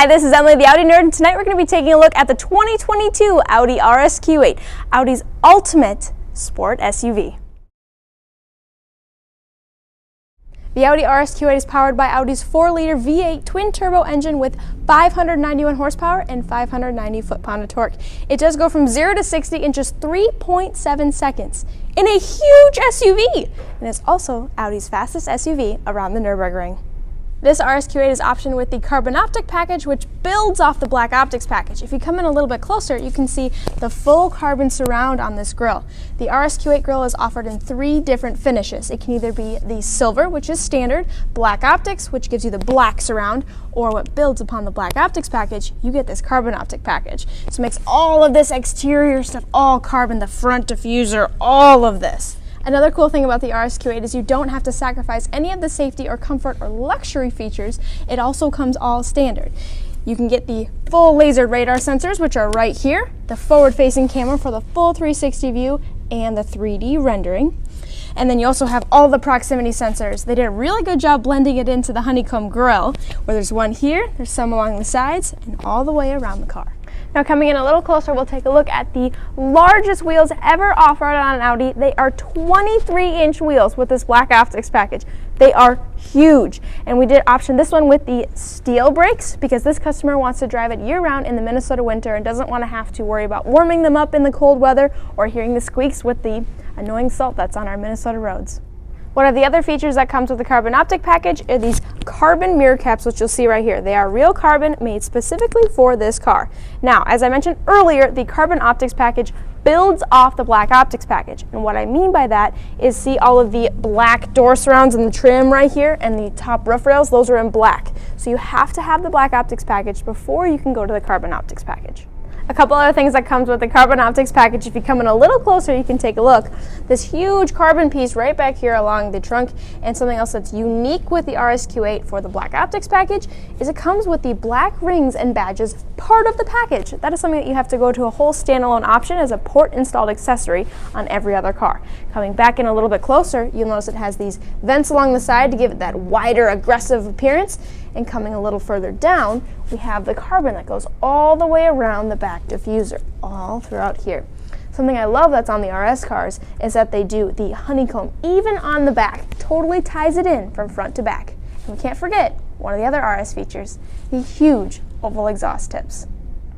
Hi, this is Emily the Audi Nerd, and tonight we're going to be taking a look at the 2022 Audi RSQ8, Audi's ultimate sport SUV. The Audi RSQ8 is powered by Audi's 4-liter V8 twin-turbo engine with 591 horsepower and 590 foot-pound of torque. It does go from 0 to 60 in just 3.7 seconds in a huge SUV, and it's also Audi's fastest SUV around the Nürburgring. This RSQ8 is optioned with the carbon optic package, which builds off the black optics package. If you come in a little bit closer, you can see the full carbon surround on this grille. The RSQ8 grille is offered in 3 different finishes. It can either be the silver, which is standard, black optics, which gives you the black surround, or what builds upon the black optics package, you get this carbon optic package. So it makes all of this exterior stuff all carbon, the front diffuser, all of this. Another cool thing about the RSQ8 is you don't have to sacrifice any of the safety or comfort or luxury features. It also comes all standard. You can get the full lasered radar sensors, which are right here, the forward-facing camera for the full 360 view, and the 3D rendering. And then you also have all the proximity sensors. They did a really good job blending it into the honeycomb grille, where there's one here, there's some along the sides, and all the way around the car. Now coming in a little closer, we'll take a look at the largest wheels ever offered on an Audi. They are 23-inch wheels with this black optics package. They are huge, and we did option this one with the steel brakes because this customer wants to drive it year-round in the Minnesota winter and doesn't want to have to worry about warming them up in the cold weather or hearing the squeaks with the annoying salt that's on our Minnesota roads. One of the other features that comes with the carbon optic package are these carbon mirror caps, which you'll see right here. They are real carbon made specifically for this car. Now, as I mentioned earlier, the carbon optics package builds off the black optics package. And what I mean by that is see all of the black door surrounds and the trim right here and the top roof rails, those are in black. So you have to have the black optics package before you can go to the carbon optics package. A couple other things that comes with the carbon optics package, if you come in a little closer, you can take a look. This huge carbon piece right back here along the trunk, and something else that's unique with the RSQ8 for the black optics package is it comes with the black rings and badges part of the package. That is something that you have to go to a whole standalone option as a port installed accessory on every other car. Coming back in a little bit closer, you'll notice it has these vents along the side to give it that wider, aggressive appearance. And coming a little further down, we have the carbon that goes all the way around the back diffuser, all throughout here. Something I love that's on the RS cars is that they do the honeycomb even on the back, totally ties it in from front to back. And we can't forget one of the other RS features, the huge oval exhaust tips.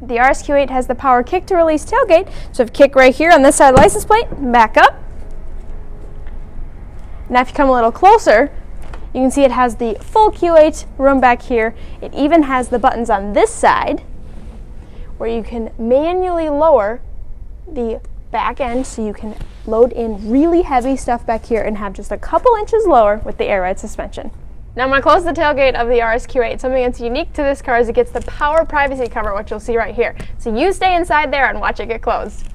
The RSQ8 has the power kick to release tailgate, so if you kick right here on this side of the license plate, back up. Now if you come a little closer, you can see it has the full Q8 room back here. It even has the buttons on this side where you can manually lower the back end so you can load in really heavy stuff back here and have just a couple inches lower with the air ride suspension. Now I'm going to close the tailgate of the RSQ8. Something that's unique to this car is it gets the power privacy cover, which you'll see right here. So you stay inside there and watch it get closed.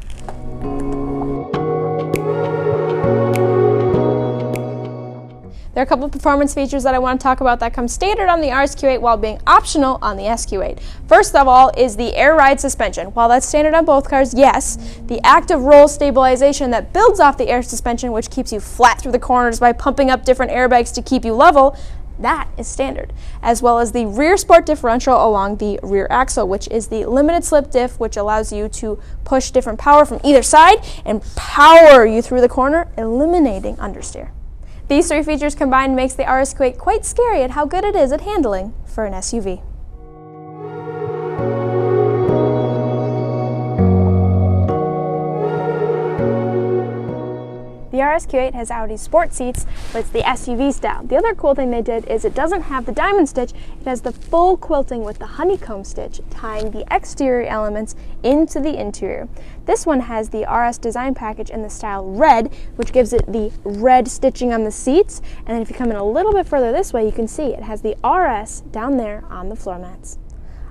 There are a couple of performance features that I want to talk about that come standard on the RSQ8 while being optional on the SQ8. First of all is the air ride suspension. While that's standard on both cars, yes, the active roll stabilization that builds off the air suspension, which keeps you flat through the corners by pumping up different airbags to keep you level, that is standard, as well as the rear sport differential along the rear axle, which is the limited slip diff, which allows you to push different power from either side and power you through the corner, eliminating understeer. These 3 features combined makes the RSQ8 quite scary at how good it is at handling for an SUV. The RSQ8 has Audi Sport seats, but it's the SUV style. The other cool thing they did is it doesn't have the diamond stitch, it has the full quilting with the honeycomb stitch, tying the exterior elements into the interior. This one has the RS design package in the style red, which gives it the red stitching on the seats, and then if you come in a little bit further this way, you can see it has the RS down there on the floor mats.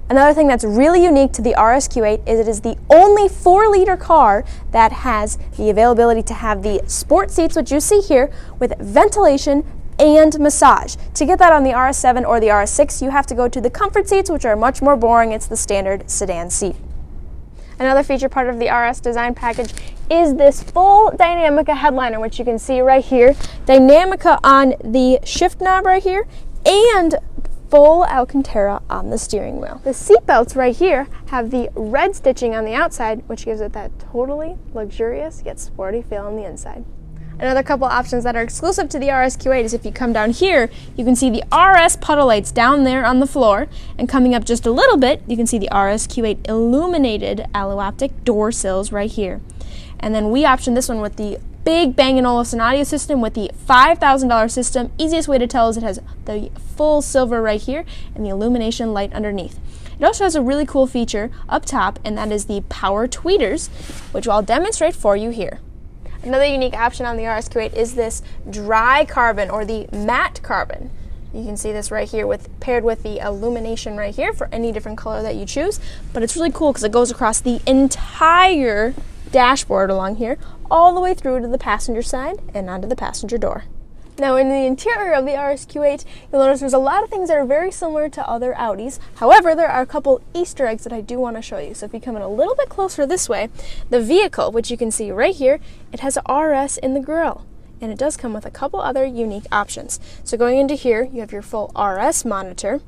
Another thing that's really unique to the RSQ8 is it is the only 4-liter car that has the availability to have the sport seats, which you see here, with ventilation and massage. To get that on the RS7 or the RS6, you have to go to the comfort seats, which are much more boring. It's the standard sedan seat. Another feature part of the RS design package is this full Dynamica headliner, which you can see right here. Dynamica on the shift knob right here, and full Alcantara on the steering wheel. The seat belts right here have the red stitching on the outside, which gives it that totally luxurious yet sporty feel on the inside. Another couple options that are exclusive to the RSQ8 is if you come down here, you can see the RS puddle lights down there on the floor, and coming up just a little bit, you can see the RSQ8 illuminated allo-optic door sills right here. And then we optioned this one with the big Bang & Olufsen audio system with the $5,000 system. Easiest way to tell is it has the full silver right here and the illumination light underneath. It also has a really cool feature up top, and that is the power tweeters, which I'll demonstrate for you here. Another unique option on the RSQ8 is this dry carbon or the matte carbon. You can see this right here paired with the illumination right here for any different color that you choose. But it's really cool because it goes across the entire dashboard along here, all the way through to the passenger side and onto the passenger door. Now in the interior of the RSQ8, you'll notice there's a lot of things that are very similar to other Audis. However, there are a couple Easter eggs that I do want to show you. So if you come in a little bit closer this way, the vehicle, which you can see right here, it has a RS in the grille. And it does come with a couple other unique options. So going into here, you have your full RS monitor,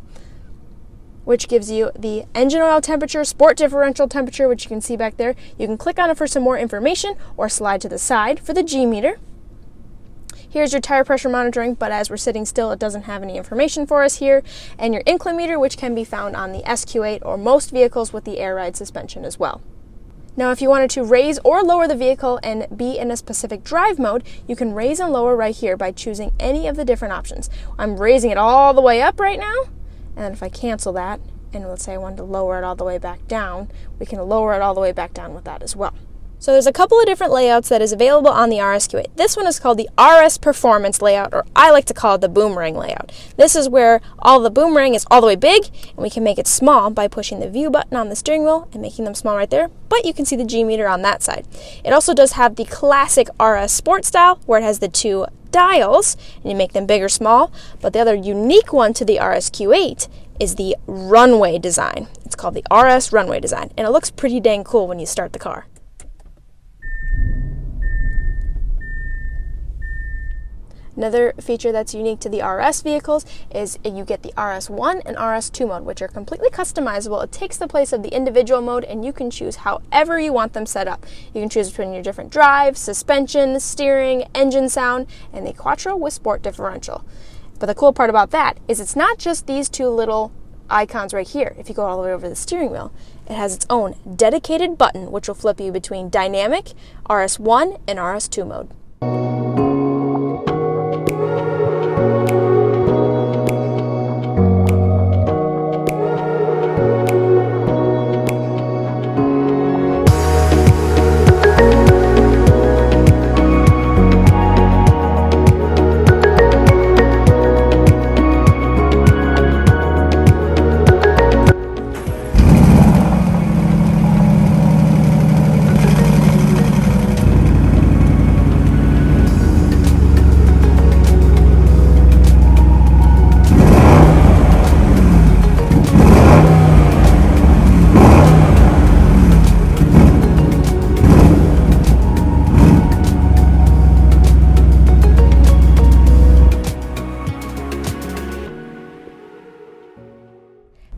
which gives you the engine oil temperature, sport differential temperature, which you can see back there. You can click on it for some more information or slide to the side for the G meter. Here's your tire pressure monitoring, but as we're sitting still, it doesn't have any information for us here. And your inclinometer, which can be found on the SQ8 or most vehicles with the air ride suspension as well. Now, if you wanted to raise or lower the vehicle and be in a specific drive mode, you can raise and lower right here by choosing any of the different options. I'm raising it all the way up right now, and then if I cancel that, and let's say I wanted to lower it all the way back down, we can lower it all the way back down with that as well. So there's a couple of different layouts that is available on the RSQ8. This one is called the RS Performance layout, or I like to call it the boomerang layout. This is where all the boomerang is all the way big, and we can make it small by pushing the view button on the steering wheel and making them small right there, but you can see the G meter on that side. It also does have the classic RS Sport style, where it has the two dials, and you make them big or small, but the other unique one to the RSQ8 is the runway design. It's called the RS runway design, and it looks pretty dang cool when you start the car. Another feature that's unique to the RS vehicles is you get the RS1 and RS2 mode, which are completely customizable. It takes the place of the individual mode, and you can choose however you want them set up. You can choose between your different drives, suspension, steering, engine sound, and the Quattro with sport differential. But the cool part about that is it's not just these two little icons right here. If you go all the way over the steering wheel, it has its own dedicated button, which will flip you between dynamic, RS1, and RS2 mode.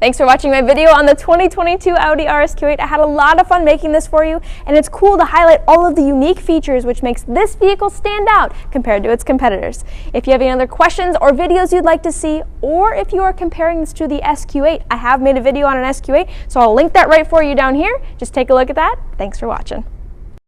Thanks for watching my video on the 2022 Audi RSQ8. I had a lot of fun making this for you, and it's cool to highlight all of the unique features which makes this vehicle stand out compared to its competitors. If you have any other questions or videos you'd like to see, or if you are comparing this to the SQ8, I have made a video on an SQ8, so I'll link that right for you down here. Just take a look at that. Thanks for watching.